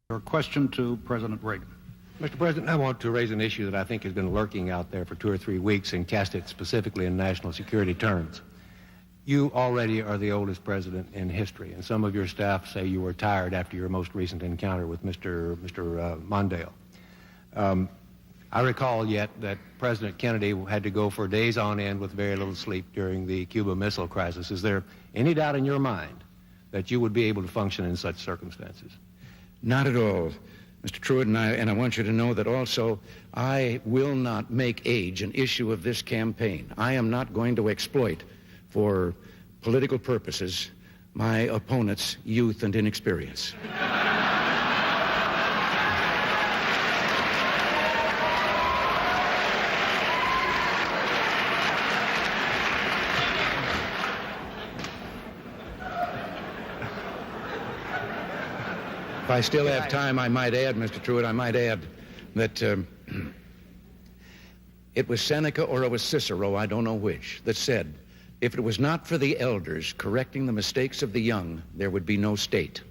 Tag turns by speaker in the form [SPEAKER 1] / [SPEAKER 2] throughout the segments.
[SPEAKER 1] Your question to President Reagan.
[SPEAKER 2] Mr. President, I want to raise an issue that I think has been lurking out there for 2 or 3 weeks and cast it specifically in national security terms. You already are the oldest president in history, and some of your staff say you were tired after your most recent encounter with Mr. Mondale. I recall yet that President Kennedy had to go for days on end with very little sleep during the Cuba Missile Crisis. Is there any doubt in your mind that you would be able to function in such circumstances?
[SPEAKER 3] Not at all, Mr. Truitt, and I want you to know that also I will not make age an issue of this campaign. I am not going to exploit for political purposes my opponent's youth and inexperience. If I still have time, I might add, Mr. Truitt, I might add that it was Seneca or it was Cicero, I don't know which, that said, if it was not for the elders correcting the mistakes of the young, there would be no state.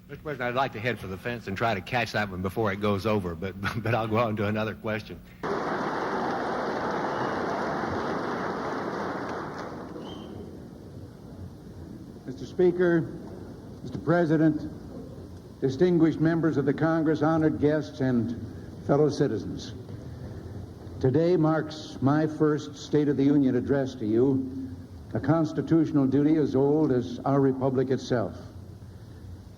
[SPEAKER 2] Mr. President, I'd like to head for the fence and try to catch that one before it goes over, but I'll go on to another question.
[SPEAKER 4] Mr. Speaker, Mr. President, distinguished members of the Congress, honored guests, and fellow citizens. Today marks my first State of the Union address to you, a constitutional duty as old as our republic itself.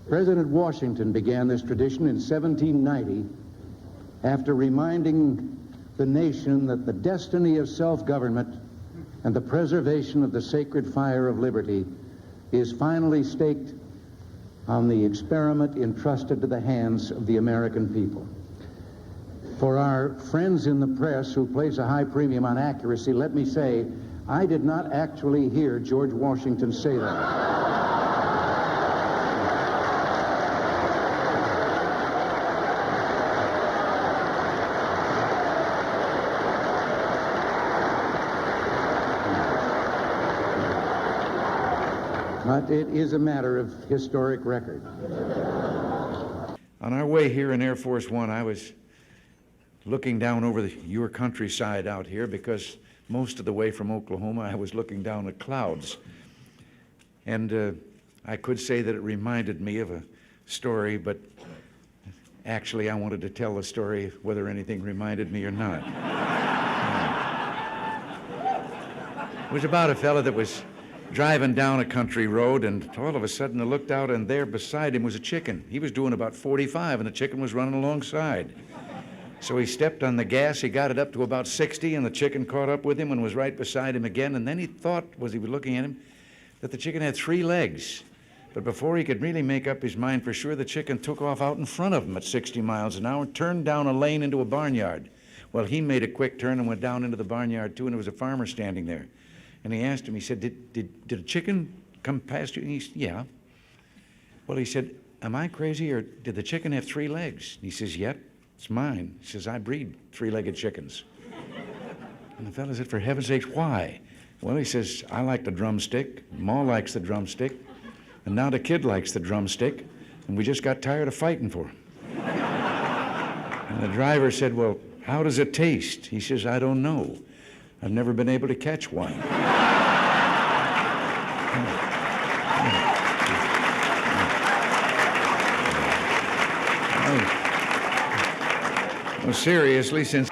[SPEAKER 4] President Washington began this tradition in 1790 after reminding the nation that the destiny of self-government and the preservation of the sacred fire of liberty is finally staked on the experiment entrusted to the hands of the American people. For our friends in the press who place a high premium on accuracy, let me say, I did not actually hear George Washington say that. But it is a matter of historic record.
[SPEAKER 3] On our way here in Air Force One, I was looking down over your countryside out here because most of the way from Oklahoma, I was looking down at clouds. And I could say that it reminded me of a story, but actually I wanted to tell the story whether anything reminded me or not. It was about a fella that was driving down a country road, and all of a sudden I looked out, and there beside him was a chicken. He was doing about 45, and the chicken was running alongside. So he stepped on the gas, he got it up to about 60, and the chicken caught up with him and was right beside him again, and then he thought, as he was looking at him, that the chicken had 3 legs. But before he could really make up his mind for sure, the chicken took off out in front of him at 60 miles an hour, turned down a lane into a barnyard. Well, he made a quick turn and went down into the barnyard too, and there was a farmer standing there. And he asked him, he said, did a chicken come past you? And he said, yeah. Well, he said, am I crazy, or did the chicken have 3 legs? And he says, yep, it's mine. He says, I breed 3-legged chickens. And the fellow said, for heaven's sakes, why? Well, he says, I like the drumstick, Ma likes the drumstick, and now the kid likes the drumstick, and we just got tired of fighting for him. And the driver said, well, how does it taste? He says, I don't know. I've never been able to catch one. Well, seriously, since...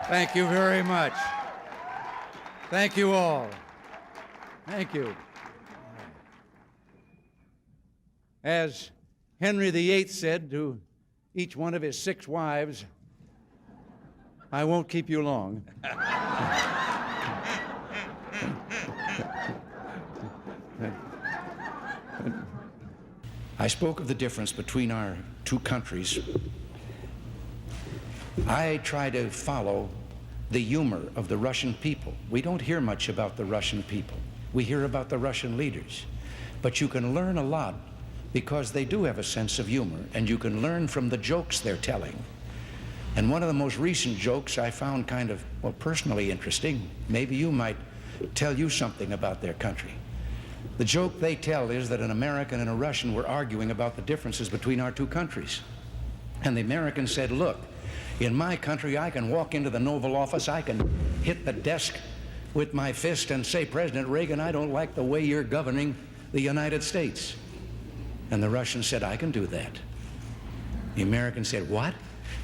[SPEAKER 5] Thank you very much. Thank you all. Thank you. As Henry VIII said to each one of his 6 wives, I won't keep you long.
[SPEAKER 3] I spoke of the difference between our 2 countries. I try to follow the humor of the Russian people. We don't hear much about the Russian people. We hear about the Russian leaders. But you can learn a lot because they do have a sense of humor, and you can learn from the jokes they're telling. And one of the most recent jokes I found kind of, well, personally interesting. Maybe you might tell you something about their country. The joke they tell is that an American and a Russian were arguing about the differences between our two countries. And the American said, look, in my country, I can walk into the Oval Office, I can hit the desk with my fist and say, President Reagan, I don't like the way you're governing the United States. And the Russian said, I can do that. The American said, what?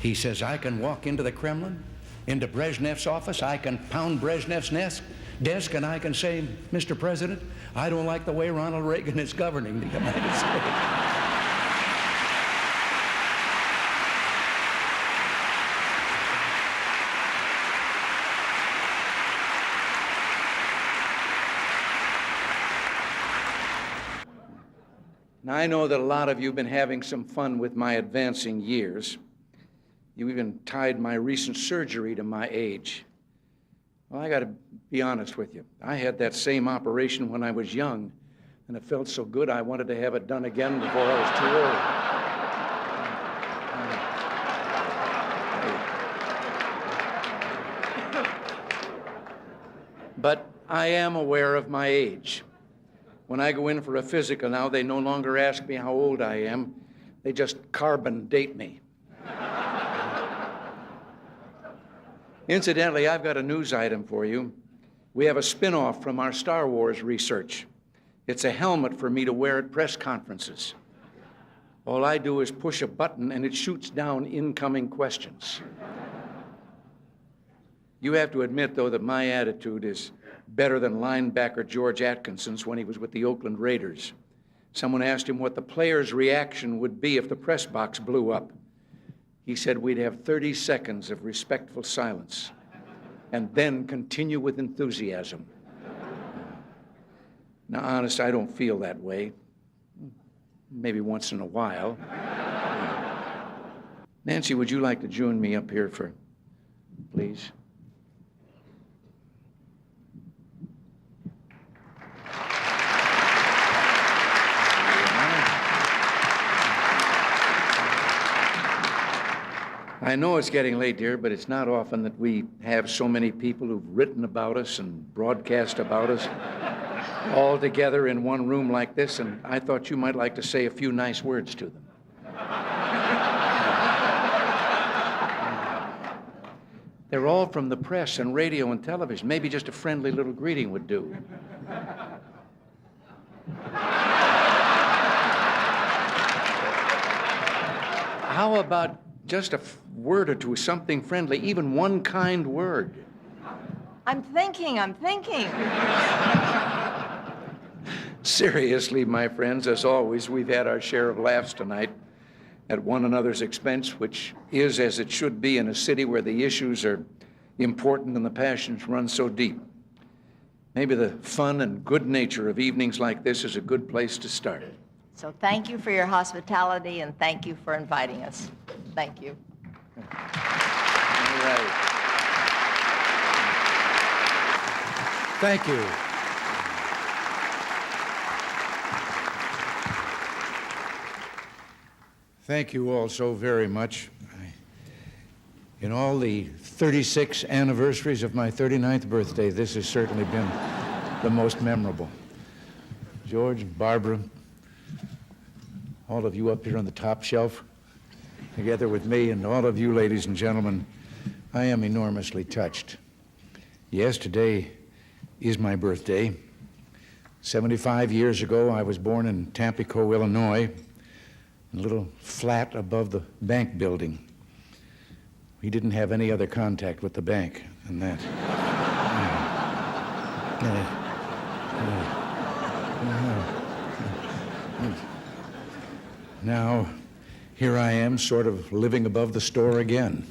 [SPEAKER 3] He says, I can walk into the Kremlin, into Brezhnev's office, I can pound Brezhnev's desk, and I can say, Mr. President, I don't like the way Ronald Reagan is governing the United States.
[SPEAKER 5] Now, I know that a lot of you have been having some fun with my advancing years. You even tied my recent surgery to my age. Well, I got to be honest with you. I had that same operation when I was young, and it felt so good I wanted to have it done again before I was too old. But I am aware of my age. When I go in for a physical now, they no longer ask me how old I am. They just carbon date me. Incidentally, I've got a news item for you. We have a spin-off from our Star Wars research. It's a helmet for me to wear at press conferences. All I do is push a button and it shoots down incoming questions. You have to admit, though, that my attitude is better than linebacker George Atkinson's when he was with the Oakland Raiders. Someone asked him what the player's reaction would be if the press box blew up. He said we'd have 30 seconds of respectful silence and then continue with enthusiasm. Now, honest, I don't feel that way. Maybe once in a while. Nancy, would you like to join me up here please? I know it's getting late, dear, but it's not often that we have so many people who've written about us and broadcast about us all together in one room like this, and I thought you might like to say a few nice words to them. They're all from the press and radio and television. Maybe just a friendly little greeting would do. How about just a word or two, something friendly, even one kind word?
[SPEAKER 6] I'm thinking.
[SPEAKER 5] Seriously, my friends, as always, we've had our share of laughs tonight at one another's expense, which is as it should be in a city where the issues are important and the passions run so deep. Maybe the fun and good nature of evenings like this is a good place to start.
[SPEAKER 6] So thank you for your hospitality and thank you for inviting us. Thank you.
[SPEAKER 5] All right.
[SPEAKER 3] Thank you. Thank you all so very much. In all the 36 anniversaries of my 39th birthday, this has certainly been the most memorable. George, Barbara, all of you up here on the top shelf, together with me, and all of you, ladies and gentlemen, I am enormously touched. Yes, today is my birthday. 75 years ago, I was born in Tampico, Illinois, in a little flat above the bank building. We didn't have any other contact with the bank than that. Now, here I am, sort of living above the store again.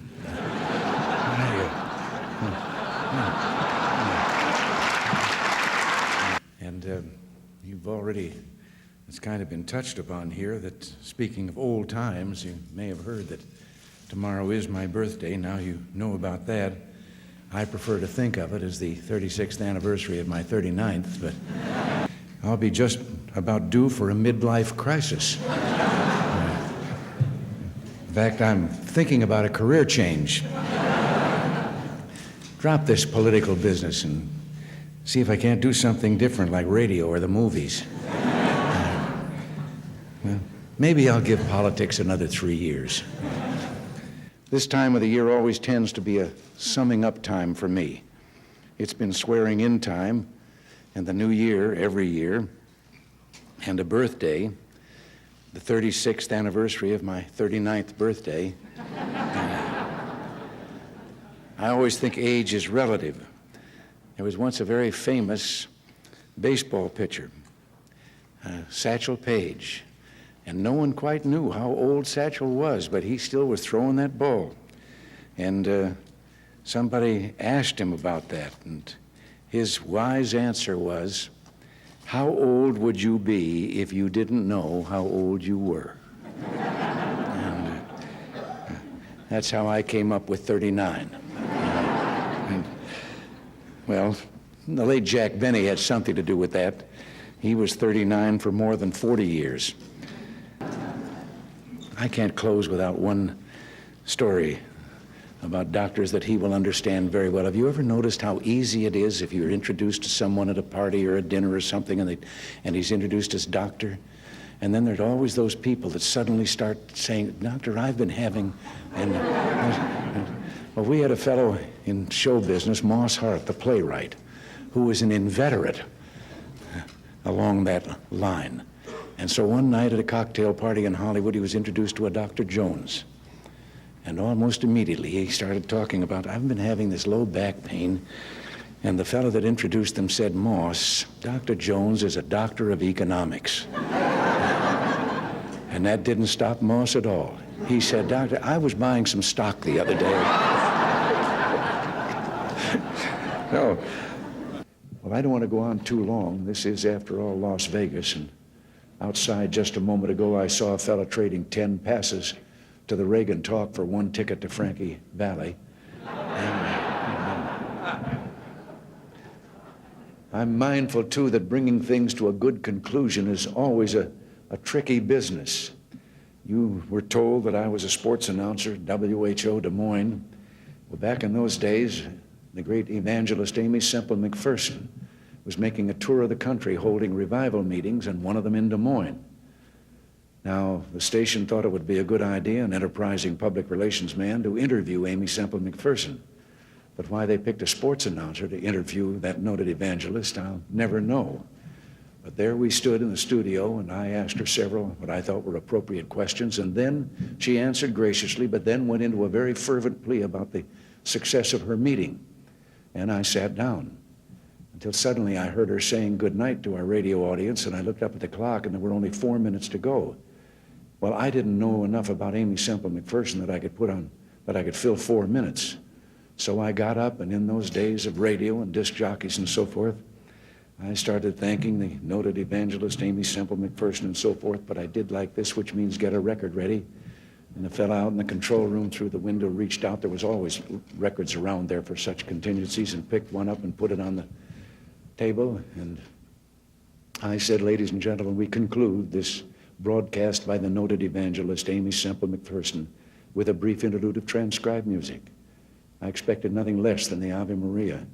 [SPEAKER 3] And you've already, it's kind of been touched upon here that, speaking of old times, you may have heard that tomorrow is my birthday. Now you know about that. I prefer to think of it as the 36th anniversary of my 39th, but I'll be just about due for a midlife crisis. In fact, I'm thinking about a career change. Drop this political business and See if I can't do something different like radio or the movies. Well, maybe I'll give politics another 3 years. This time of the year always tends to be a summing up time for me. It's been swearing in time, and the new year every year, and a birthday, the 36th anniversary of my 39th birthday. I always think age is relative. There was once a very famous baseball pitcher, Satchel Paige, and no one quite knew how old Satchel was, but he still was throwing that ball. And somebody asked him about that, and his wise answer was, "How old would you be if you didn't know how old you were?" And that's how I came up with 39. Well, the late Jack Benny had something to do with that. He was 39 for more than 40 years. I can't close without one story about doctors that he will understand very well. Have you ever noticed how easy it is if you're introduced to someone at a party or a dinner or something and he's introduced as doctor? And then there's always those people that suddenly start saying, "Doctor, I've been having..." Well, we had a fellow in show business, Moss Hart, the playwright, who was an inveterate along that line. And so one night at a cocktail party in Hollywood, he was introduced to a Dr. Jones. And almost immediately he started talking about, "I've been having this low back pain." And the fellow that introduced them said, "Moss, Dr. Jones is a doctor of economics." And that didn't stop Moss at all. He said, "Doctor, I was buying some stock the other day." No. Well, I don't want to go on too long. This is, after all, Las Vegas. And outside just a moment ago, I saw a fellow trading 10 passes to the Reagan talk for 1 ticket to Frankie Valley. I'm mindful, too, that bringing things to a good conclusion is always a tricky business. You were told that I was a sports announcer, WHO Des Moines. Well, back in those days, the great evangelist Amy Semple McPherson was making a tour of the country holding revival meetings, and one of them in Des Moines. Now, the station thought it would be a good idea, an enterprising public relations man, to interview Amy Semple McPherson. But why they picked a sports announcer to interview that noted evangelist, I'll never know. But there we stood in the studio, and I asked her several what I thought were appropriate questions, and then she answered graciously, but then went into a very fervent plea about the success of her meeting. And I sat down until suddenly I heard her saying goodnight to our radio audience, and I looked up at the clock, and there were only 4 minutes to go. Well, I didn't know enough about Amy Semple McPherson that I could fill 4 minutes. So I got up, and in those days of radio and disc jockeys and so forth, I started thanking the noted evangelist Amy Semple McPherson and so forth, but I did like this, which means get a record ready. And the fellow out in the control room through the window reached out. There was always records around there for such contingencies, and picked one up and put it on the table. And I said, "Ladies and gentlemen, we conclude this broadcast by the noted evangelist Amy Semple McPherson with a brief interlude of transcribed music." I expected nothing less than the Ave Maria.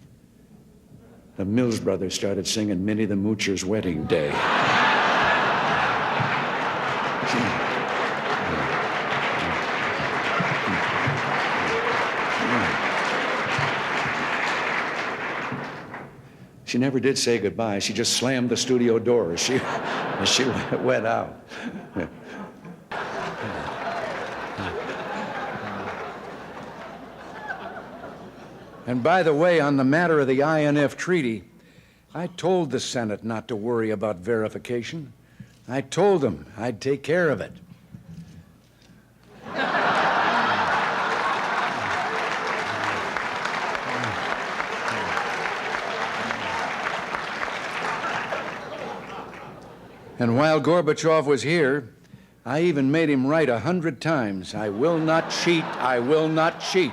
[SPEAKER 3] The Mills Brothers started singing Minnie the Moocher's Wedding Day. She never did say goodbye. She just slammed the studio door as she went out. And by the way, on the matter of the INF treaty, I told the Senate not to worry about verification. I told them I'd take care of it. And while Gorbachev was here, I even made him write 100 times, "I will not cheat, I will not cheat."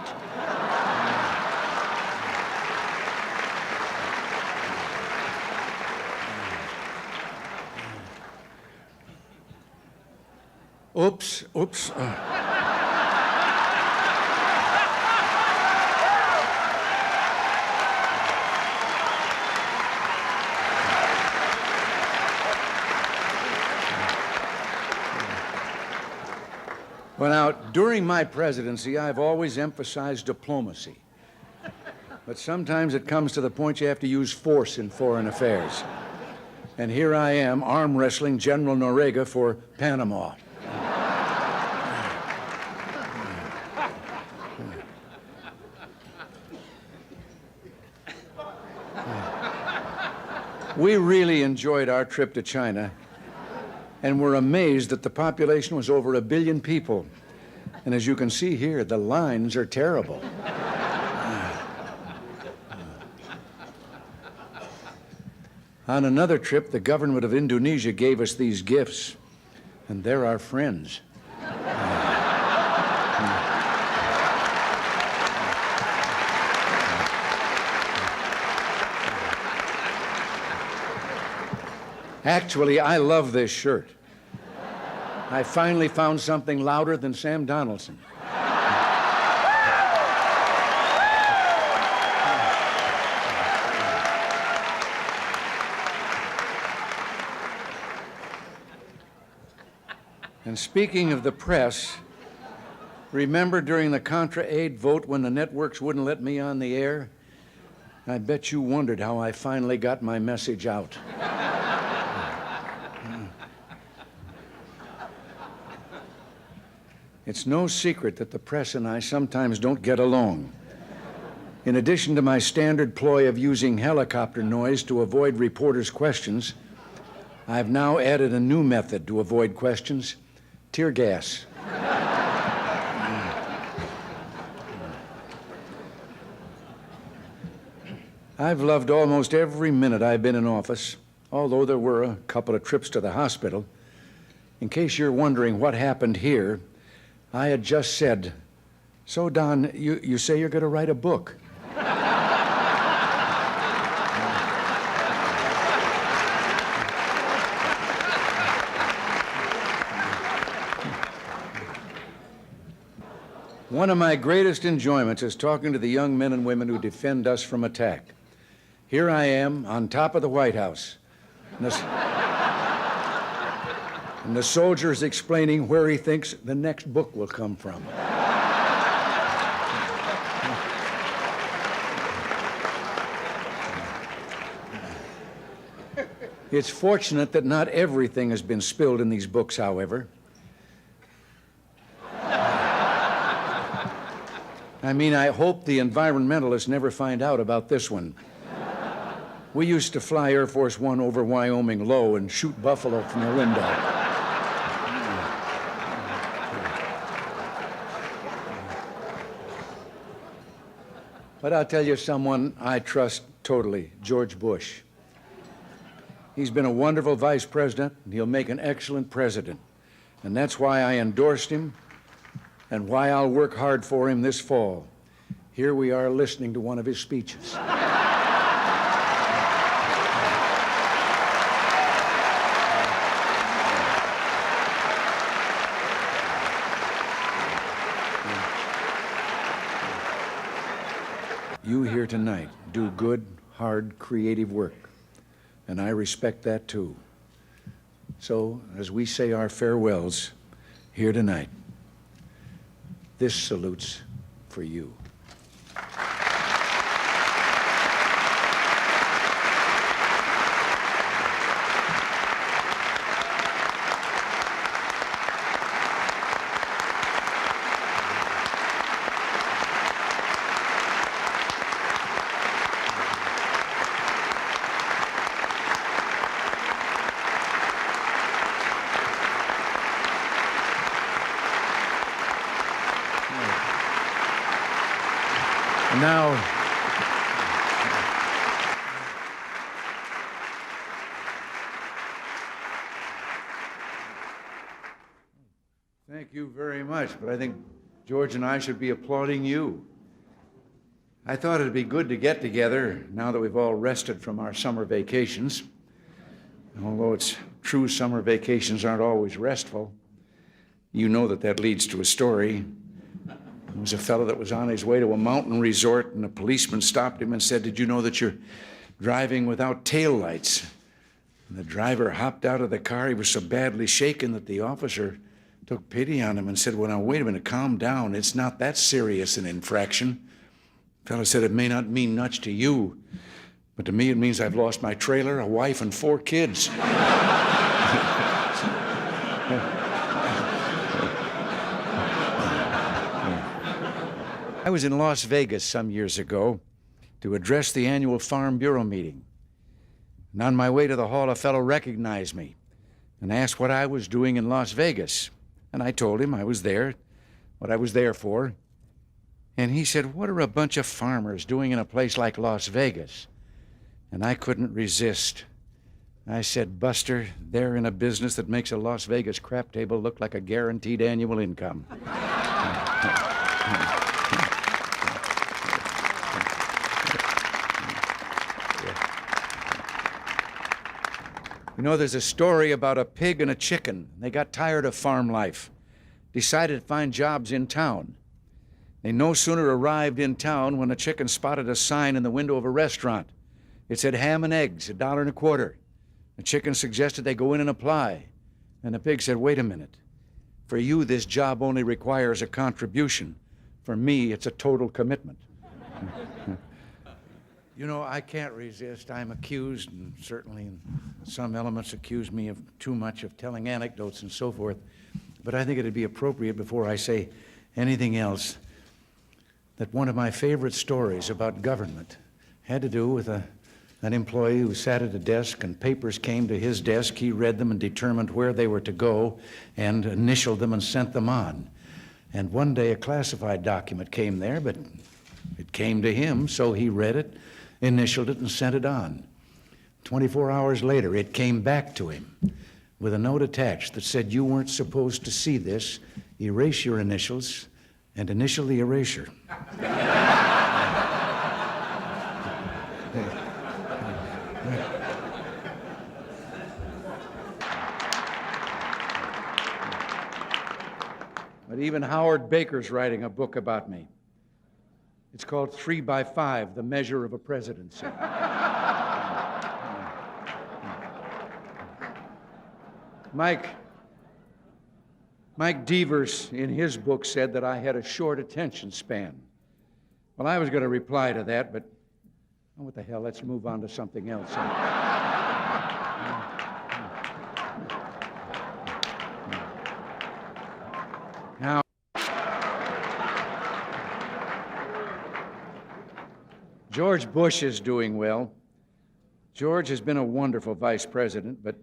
[SPEAKER 3] Oops.
[SPEAKER 5] Well, now, during my presidency, I've always emphasized diplomacy. But sometimes it comes to the point you have to use force in foreign affairs. And here I am, arm wrestling General Noriega for Panama. We really enjoyed our trip to China, and we're amazed that the population was over 1 billion people. And as you can see here, the lines are terrible. On another trip, the government of Indonesia gave us these gifts, and they're our friends. Actually, I love this shirt. I finally found something louder than Sam Donaldson. And speaking of the press, remember during the Contra Aid vote when the networks wouldn't let me on the air? I bet you wondered how I finally got my message out. It's no secret that the press and I sometimes don't get along. In addition to my standard ploy of using helicopter noise to avoid reporters' questions, I've now added a new method to avoid questions: tear gas. I've loved almost every minute I've been in office, although there were a couple of trips to the hospital. In case you're wondering what happened here, I had just said, "So, Don, you say you're going to write a book." One of my greatest enjoyments is talking to the young men and women who defend us from attack. Here I am on top of the White House, and the soldier is explaining where he thinks the next book will come from. It's fortunate that not everything has been spilled in these books, however. I hope the environmentalists never find out about this one. We used to fly Air Force One over Wyoming low and shoot buffalo from the window. But I'll tell you someone I trust totally, George Bush. He's been a wonderful vice president, and he'll make an excellent president. And that's why I endorsed him and why I'll work hard for him this fall. Here we are listening to one of his speeches. You here tonight do good, hard, creative work, and I respect that too. So, as we say our farewells here tonight, this salute's for you. Now, thank you very much, but I think George and I should be applauding you. I thought it'd be good to get together now that we've all rested from our summer vacations. And although it's true summer vacations aren't always restful, you know that leads to a story. There was a fellow that was on his way to a mountain resort, and a policeman stopped him and said, "Did you know that you're driving without taillights?" And the driver hopped out of the car. He was so badly shaken that the officer
[SPEAKER 3] took pity on him and said, well, now, wait a minute, calm down. It's not that serious an infraction. The fellow said, it may not mean much to you, but to me it means I've lost my trailer, a wife, and 4 kids. I was in Las Vegas some years ago to address the annual Farm Bureau meeting. And on my way to the hall, a fellow recognized me and asked what I was doing in Las Vegas. And I told him I was there, what I was there for. And he said, what are a bunch of farmers doing in a place like Las Vegas? And I couldn't resist. I said, Buster, they're in a business that makes a Las Vegas crap table look like a guaranteed annual income. You know, there's a story about a pig and a chicken. They got tired of farm life, decided to find jobs in town. They no sooner arrived in town when a chicken spotted a sign in the window of a restaurant. It said ham and eggs, $1.25. The chicken suggested they go in and apply. And the pig said, wait a minute. For you, this job only requires a contribution. For me, it's a total commitment. You know, I can't resist. I'm accused, and certainly in some elements accuse me of too much of telling anecdotes and so forth. But I think it'd be appropriate before I say anything else that one of my favorite stories about government had to do with an employee who sat at a desk and papers came to his desk. He read them and determined where they were to go and initialed them and sent them on. And one day a classified document came there, but it came to him, so he read it, initialed it, and sent it on. 24 hours later, it came back to him with a note attached that said, you weren't supposed to see this. Erase your initials and initial the erasure. But even Howard Baker's writing a book about me. It's called 3 by 5, The Measure of a Presidency. Mike Devers, in his book, said that I had a short attention span. Well, I was going to reply to that, but oh, what the hell, let's move on to something else. Now, George Bush is doing well. George has been a wonderful vice president, but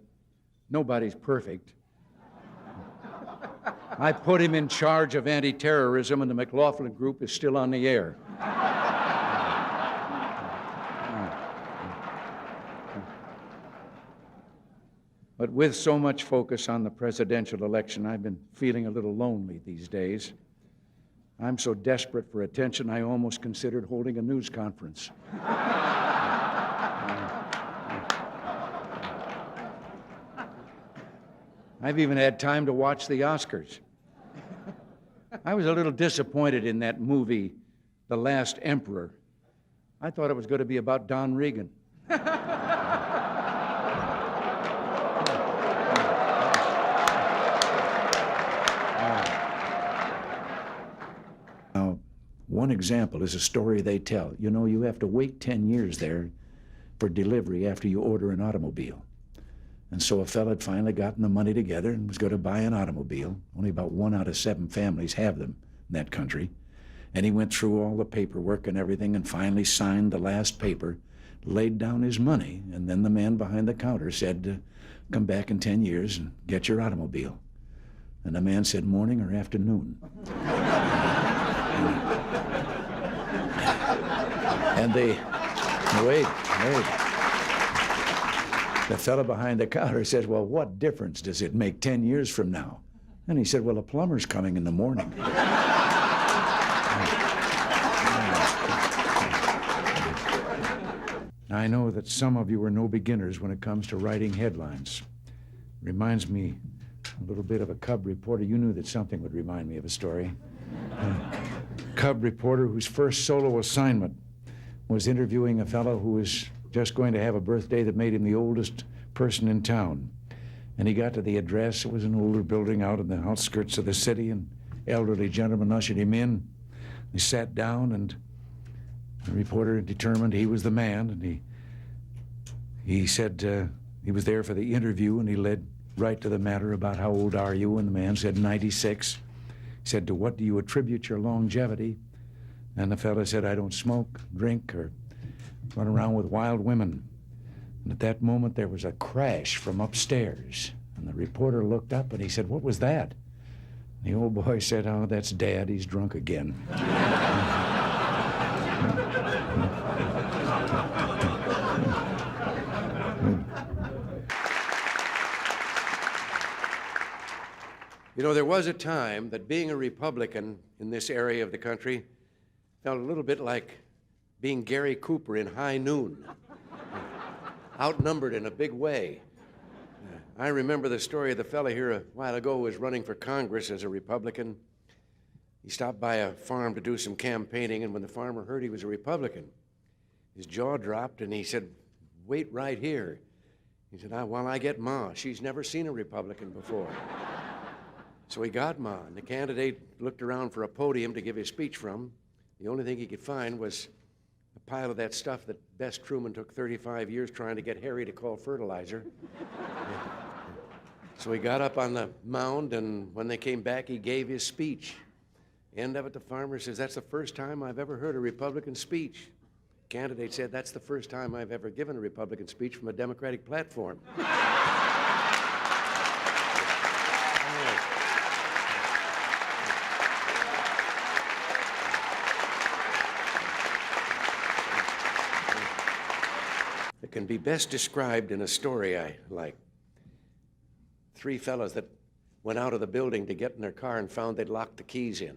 [SPEAKER 3] nobody's perfect. I put him in charge of anti-terrorism, and the McLaughlin Group is still on the air. But with so much focus on the presidential election, I've been feeling a little lonely these days. I'm so desperate for attention, I almost considered holding a news conference. I've even had time to watch the Oscars. I was a little disappointed in that movie, The Last Emperor. I thought it was going to be about Don Reagan. Now, one example is a story they tell. You know, you have to wait 10 years there for delivery after you order an automobile. And so a fellow had finally gotten the money together and was going to buy an automobile. Only about 1 out of 7 families have them in that country. And he went through all the paperwork and everything and finally signed the last paper, laid down his money, and then the man behind the counter said, come back in 10 years and get your automobile. And the man said, morning or afternoon? And wait. The fellow behind the counter says, well, what difference does it make 10 years from now? And he said, well, a plumber's coming in the morning. I know that some of you are no beginners when it comes to writing headlines. Reminds me a little bit of a cub reporter. You knew that something would remind me of a story. A cub reporter whose first solo assignment was interviewing a fellow who was just going to have a birthday that made him the oldest person in town. And he got to the address. It was an older building out in the outskirts of the city, and elderly gentleman ushered him in. He sat down, and the reporter determined he was the man, and he said he was there for the interview, and he led right to the matter about how old are you, and the man said 96. He said, to what do you attribute your longevity? And the fellow said, I don't smoke, drink, or run around with wild women. And at that moment, there was a crash from upstairs. And the reporter looked up, and he said, what was that? And the old boy said, oh, that's Dad. He's drunk again.
[SPEAKER 5] You know, there was a time that being a Republican in this area of the country felt a little bit like being Gary Cooper in High Noon, outnumbered in a big way. I remember the story of the fella here a while ago who was running for Congress as a Republican. He stopped by a farm to do some campaigning, and when the farmer heard he was a Republican, his jaw dropped, and he said, wait right here. He said, while I get Ma. She's never seen a Republican before. So he got Ma, and the candidate looked around for a podium to give his speech from. The only thing he could find was a pile of that stuff that Bess Truman took 35 years trying to get Harry to call fertilizer. So he got up on the mound, and when they came back, he gave his speech. End of it, the farmer says, that's the first time I've ever heard a Republican speech. Candidate said, that's the first time I've ever given a Republican speech from a Democratic platform. It can be best described in a story I like. Three fellows that went out of the building to get in their car and found they'd locked the keys in.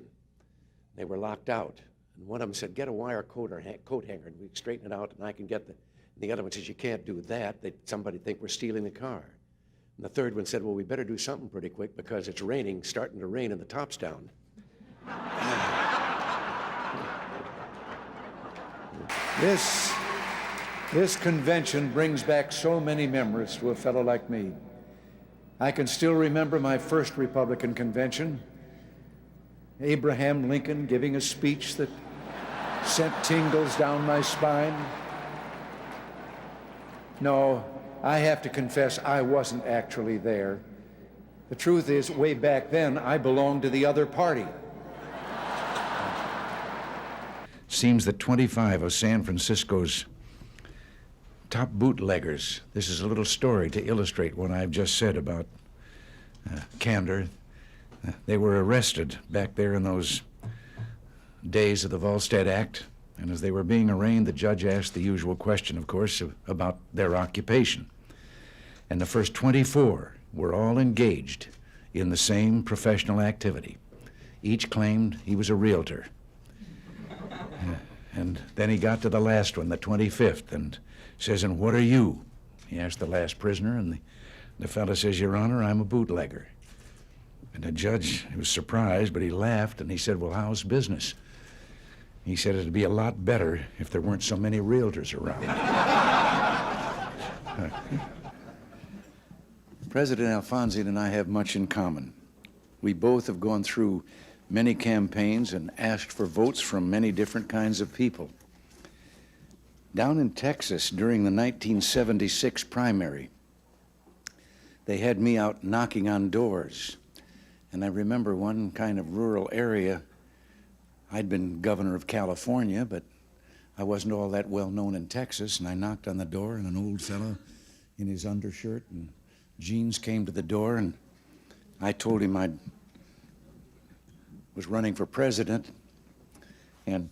[SPEAKER 5] They were locked out. And one of them said, get a wire coat hanger, and we straighten it out, and I can get the... And the other one says, you can't do that. Somebody think we're stealing the car. And the third one said, well, we better do something pretty quick because it's raining, starting to rain, and the top's down. This convention brings back so many memories to a fellow like me. I can still remember my first Republican convention. Abraham Lincoln giving a speech that sent tingles down my spine. No, I have to confess I wasn't actually there. The truth is, way back then, I belonged to the other party.
[SPEAKER 3] Seems that 25 of San Francisco's top bootleggers, this is a little story to illustrate what I've just said about candor. They were arrested back there in those days of the Volstead Act, and as they were being arraigned, the judge asked the usual question, of course, about their occupation. And the first 24 were all engaged in the same professional activity. Each claimed he was a realtor. And then he got to the last one, the 25th, and says, and what are you? He asked the last prisoner, and the fellow says, Your Honor, I'm a bootlegger. And the judge was surprised, but he laughed, and he said, well, how's business? He said it'd be a lot better if there weren't so many realtors around.
[SPEAKER 5] President Alfonsi and I have much in common. We both have gone through many campaigns and asked for votes from many different kinds of people. Down in Texas during the 1976 primary, they had me out knocking on doors. And I remember one kind of rural area. I'd been governor of California, but I wasn't all that well known in Texas, and I knocked on the door, and an old fellow in his undershirt and jeans came to the door, and I told him I was running for president, and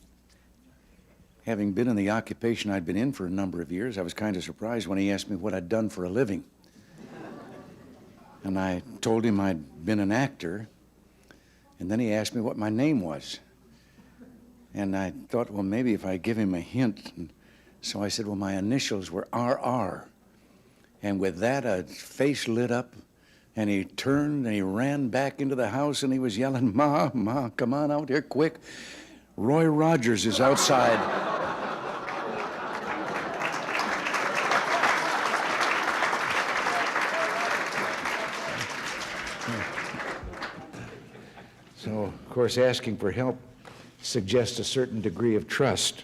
[SPEAKER 5] having been in the occupation I'd been in for a number of years, I was kind of surprised when he asked me what I'd done for a living. And I told him I'd been an actor, and then he asked me what my name was. And I thought, well, maybe if I give him a hint. And so I said, well, my initials were RR. And with that, a face lit up, and he turned and he ran back into the house, and he was yelling, Ma, Ma, come on out here quick. Roy Rogers is outside.
[SPEAKER 3] course, asking for help suggests a certain degree of trust,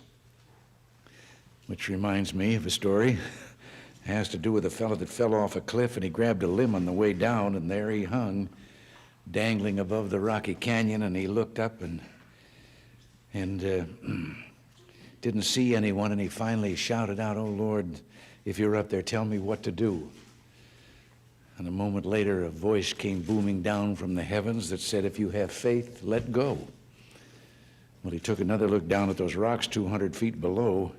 [SPEAKER 3] which reminds me of a story. It has to do with a fellow that fell off a cliff, and he grabbed a limb on the way down, and there he hung, dangling above the rocky canyon, and he looked up and didn't see anyone, and he finally shouted out, "Oh, Lord, if you're up there, tell me what to do." And a moment later, a voice came booming down from the heavens that said, "If you have faith, let go." Well, he took another look down at those rocks 200 feet below,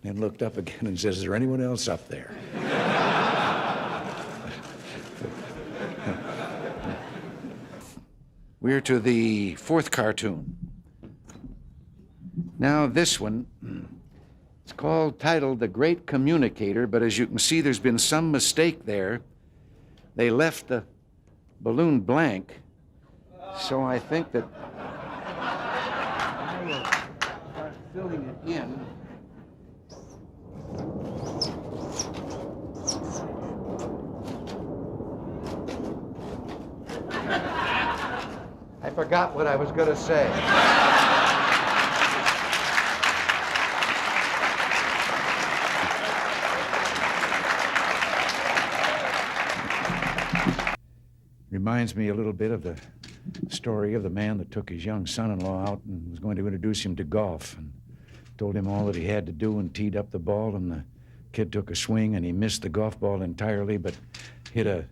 [SPEAKER 3] then looked up again and says, "Is there anyone else up there?" We're to the fourth cartoon. Now, this one, it's titled The Great Communicator, but as you can see, there's been some mistake there. They left the balloon blank, so I think that I will start filling it in. I forgot what I was going to say. Reminds me a little bit of the story of the man that took his young son-in-law out and was going to introduce him to golf, and told him all that he had to do and teed up the ball, and the kid took a swing and he missed the golf ball entirely but hit a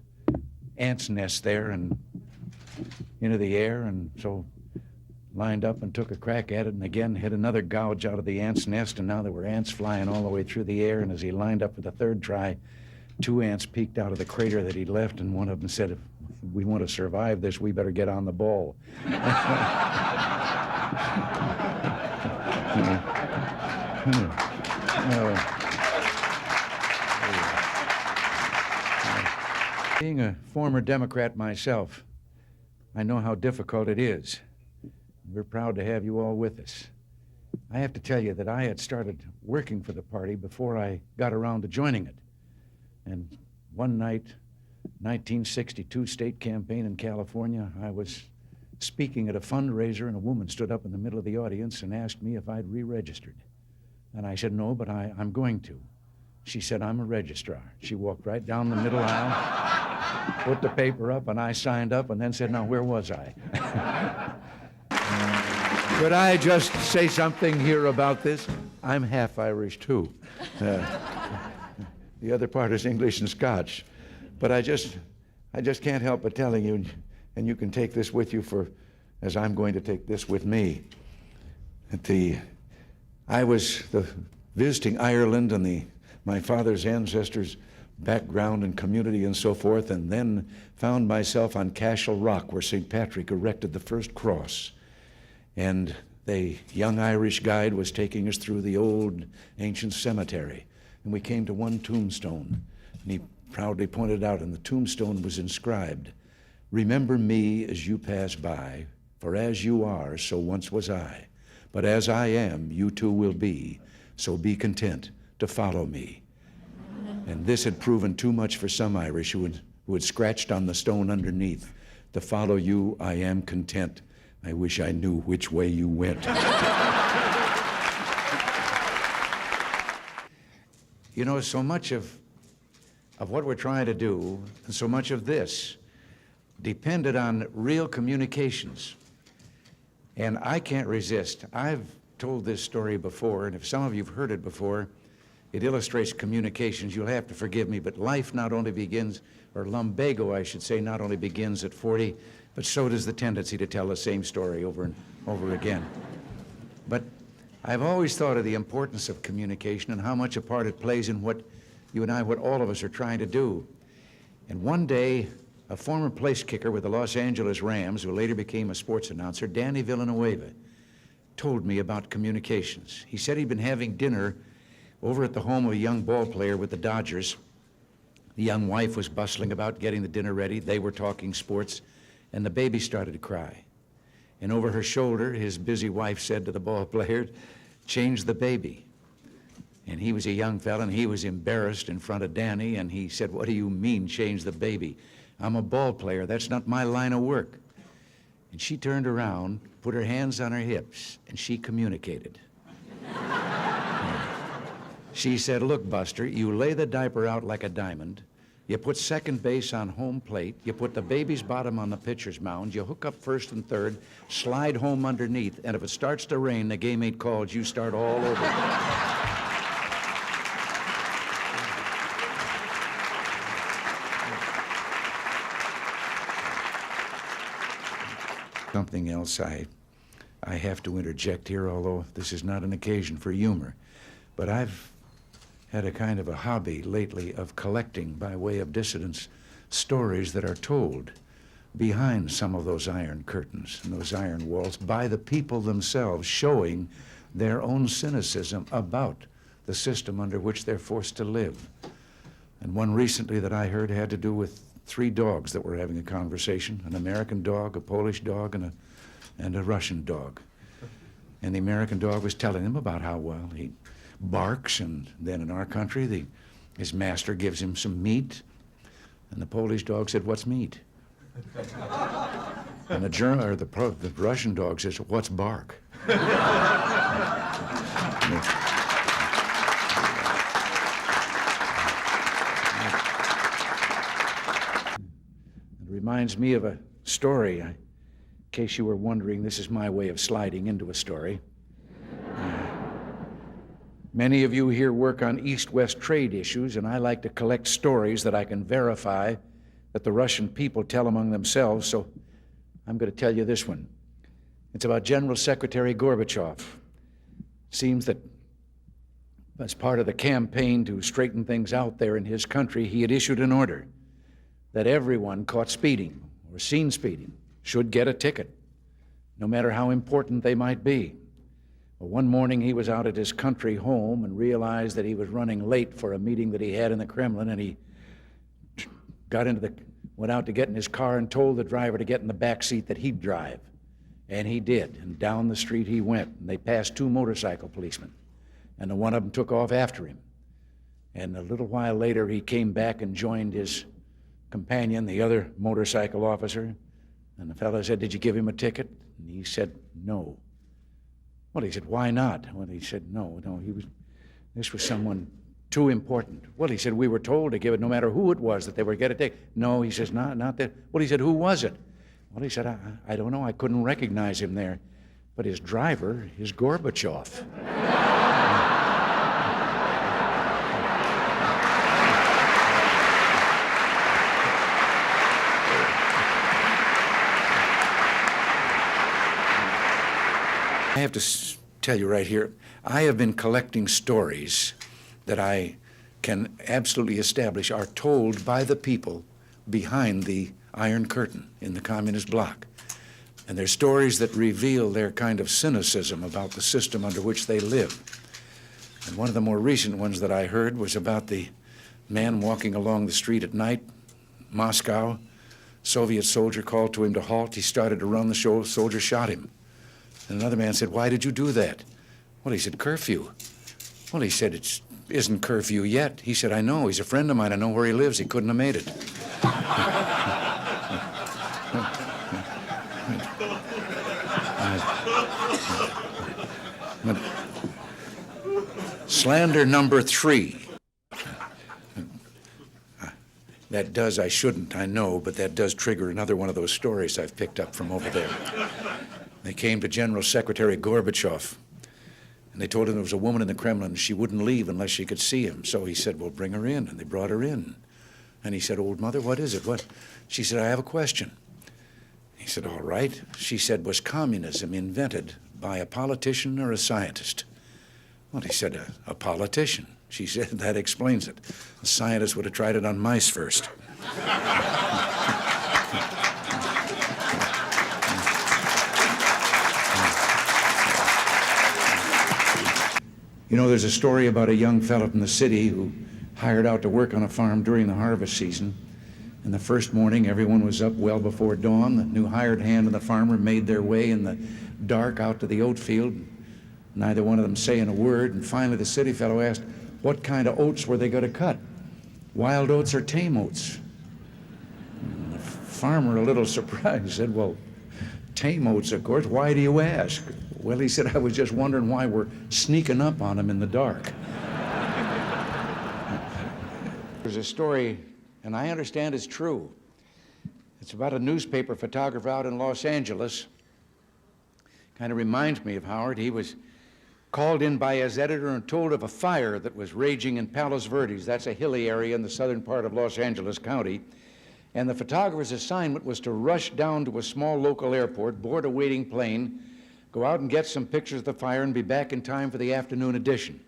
[SPEAKER 3] ant's nest there and into the air, and so lined up and took a crack at it, and again hit another gouge out of the ant's nest, and now there were ants flying all the way through the air, and as he lined up for the third try, 2 ants peeked out of the crater that he'd left, and one of them said, "If we want to survive this, we better get on the ball." Being a former Democrat myself, I know how difficult it is. We're proud to have you all with us. I have to tell you that I had started working for the party before I got around to joining it. And one night, 1962 state campaign in California, I was speaking at a fundraiser, and a woman stood up in the middle of the audience and asked me if I'd re-registered. And I said, "No, but I'm going to." She said, "I'm a registrar." She walked right down the middle aisle, put the paper up, and I signed up, and then said, "Now, where was I?" Could I just say something here about this? I'm half Irish, too. The other part is English and Scotch. But I just can't help but telling you, and you can take this with you as I'm going to take this with me, that I was visiting Ireland and my father's ancestors' background and community and so forth, and then found myself on Cashel Rock, where St. Patrick erected the first cross. And the young Irish guide was taking us through the old ancient cemetery. And we came to one tombstone, and he proudly pointed out, and the tombstone was inscribed, "Remember me as you pass by, for as you are, so once was I. But as I am, you too will be, so be content to follow me." And this had proven too much for some Irish who had scratched on the stone underneath, "To follow you, I am content. I wish I knew which way you went." You know, so much of what we're trying to do, and so much of this, depended on real communications. And I can't resist. I've told this story before, and if some of you have heard it before, it illustrates communications. You'll have to forgive me, but life not only begins, or lumbago, I should say, not only begins at 40, but so does the tendency to tell the same story over and over again. But I've always thought of the importance of communication and how much a part it plays in what you and I, what all of us are trying to do. And one day, a former place kicker with the Los Angeles Rams, who later became a sports announcer, Danny Villanueva, told me about communications. He said he'd been having dinner over at the home of a young ball player with the Dodgers. The young wife was bustling about getting the dinner ready. They were talking sports, and the baby started to cry. And over her shoulder, his busy wife said to the ball player, "Change the baby." And he was a young fella, and he was embarrassed in front of Danny, and he said, "What do you mean, change the baby? I'm a ball player. That's not my line of work." And she turned around, put her hands on her hips, and she communicated. She said, "Look, Buster, you lay the diaper out like a diamond. You put second base on home plate. You put the baby's bottom on the pitcher's mound. You hook up first and third, slide home underneath, and if it starts to rain, the game ain't called. You start all over." Something else I have to interject here, although this is not an occasion for humor. But I've had a kind of a hobby lately of collecting, by way of dissidents, stories that are told behind some of those iron curtains and those iron walls by the people themselves, showing their own cynicism about the system under which they're forced to live. And one recently that I heard had to do with 3 dogs that were having a conversation, an American dog, a Polish dog, and a Russian dog. And the American dog was telling them about how, well, he barks, and then in our country, his master gives him some meat. And the Polish dog said, "What's meat?" And the Russian dog says, "What's bark?" Reminds me of a story. In case you were wondering, this is my way of sliding into a story. Many of you here work on East-West trade issues, and I like to collect stories that I can verify that the Russian people tell among themselves, so I'm going to tell you this one. It's about General Secretary Gorbachev. Seems that as part of the campaign to straighten things out there in his country, he had issued an order that everyone caught speeding or seen speeding should get a ticket, no matter how important they might be. Well, one morning he was out at his country home and realized that he was running late for a meeting that he had in the Kremlin, and he went out to get in his car and told the driver to get in the back seat that he'd drive. And he did, and down the street he went, and they passed 2 motorcycle policemen, and the one of them took off after him. And a little while later he came back and joined his companion, the other motorcycle officer, and the fellow said, "Did you give him a ticket?" And he said, "No." Well, he said, "Why not?" Well, he said, no, this was someone too important. Well, he said, "We were told to give it no matter who it was, that they were get a ticket." No, he says, not that. Well, he said, "Who was it?" Well, he said, I don't know, I couldn't recognize him there. But his driver is Gorbachev. I have to tell you right here, I have been collecting stories that I can absolutely establish are told by the people behind the Iron Curtain in the communist bloc. And they're stories that reveal their kind of cynicism about the system under which they live. And one of the more recent ones that I heard was about the man walking along the street at night, Moscow. Soviet soldier called to him to halt. He started to run. The soldier shot him. And another man said, "Why did you do that?" Well, he said, "Curfew." Well, he said, "It isn't curfew yet." He said, "I know. He's a friend of mine. I know where he lives. He couldn't have made it." Slander number 3. That does, I shouldn't, I know, but that does trigger another one of those stories I've picked up from over there. They came to General Secretary Gorbachev, and they told him there was a woman in the Kremlin, and she wouldn't leave unless she could see him. So he said, "Well, bring her in," and they brought her in. And he said, "Old mother, what is it? What?" She said, "I have a question." He said, "All right." She said, "Was communism invented by a politician or a scientist?" Well, he said, a politician. She said, "That explains it. A scientist would have tried it on mice first." You know, there's a story about a young fellow from the city who hired out to work on a farm during the harvest season. And the first morning, everyone was up well before dawn. The new hired hand and the farmer made their way in the dark out to the oat field, neither one of them saying a word. And finally, the city fellow asked, what kind of oats were they going to cut? Wild oats or tame oats? And the farmer, a little surprised, said, "Well, tame oats, of course. Why do you ask? Well, he said, I was just wondering why we're sneaking up on him in the dark. There's a story, and I understand it's true. It's about a newspaper photographer out in Los Angeles. Kind of reminds me of Howard. He was called in by his editor and told of a fire that was raging in Palos Verdes. That's a hilly area in the southern part of Los Angeles County. And the photographer's assignment was to rush down to a small local airport, board a waiting plane, go out and get some pictures of the fire and be back in time for the afternoon edition.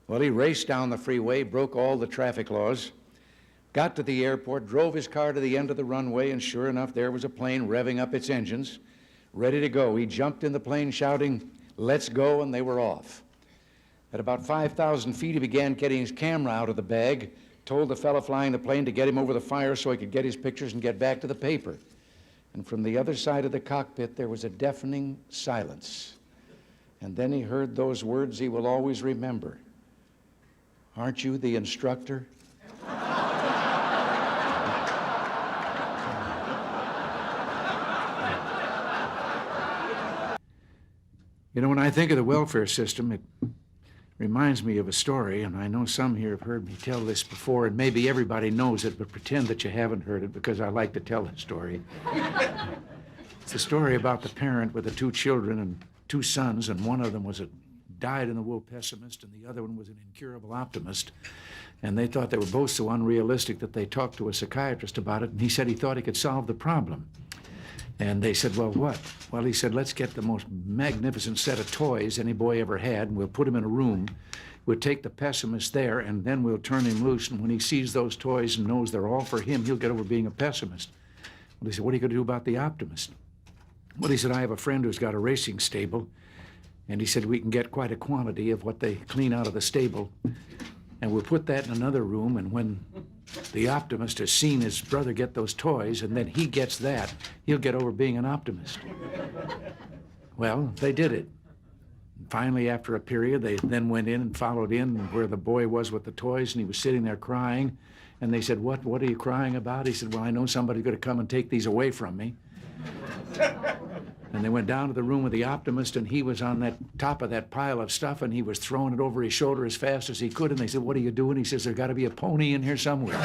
[SPEAKER 3] Well, he raced down the freeway, broke all the traffic laws, got to the airport, drove his car to the end of the runway, and sure enough, there was a plane revving up its engines, ready to go. He jumped in the plane shouting, "Let's go," and they were off. At about 5,000 feet, he began getting his camera out of the bag, told the fellow flying the plane to get him over the fire so he could get his pictures and get back to the paper. And from the other side of the cockpit, there was a deafening silence. And then he heard those words he will always remember. "Aren't you the instructor?" You know, when I think of the welfare system, it reminds me of a story, and I know some here have heard me tell this before, and maybe everybody knows it, but pretend that you haven't heard it because I like to tell the story. It's a story about the parent with the two children and two sons, and one of them was a dyed-in-the-wool pessimist, and the other one was an incurable optimist. And they thought they were both so unrealistic that they talked to a psychiatrist about it, and he said he thought he could solve the problem. And they said, well, what? Well, he said, let's get the most magnificent set of toys any boy ever had, and we'll put him in a room. We'll take the pessimist there, and then we'll turn him loose, and when he sees those toys and knows they're all for him, he'll get over being a pessimist. Well, he said, what are you going to do about the optimist? Well, he said, I have a friend who's got a racing stable, and he said, we can get quite a quantity of what they clean out of the stable, and we'll put that in another room, and when the optimist has seen his brother get those toys, and then he gets that, he'll get over being an optimist. Well, they did it. Finally, after a period, they then went in and followed in where the boy was with the toys, and he was sitting there crying. And they said, what are you crying about? He said, well, I know somebody's going to come and take these away from me. And they went down to the room with the optimist, and he was on that top of that pile of stuff, and he was throwing it over his shoulder as fast as he could. And they said, what are you doing? He says, there's got to be a pony in here somewhere.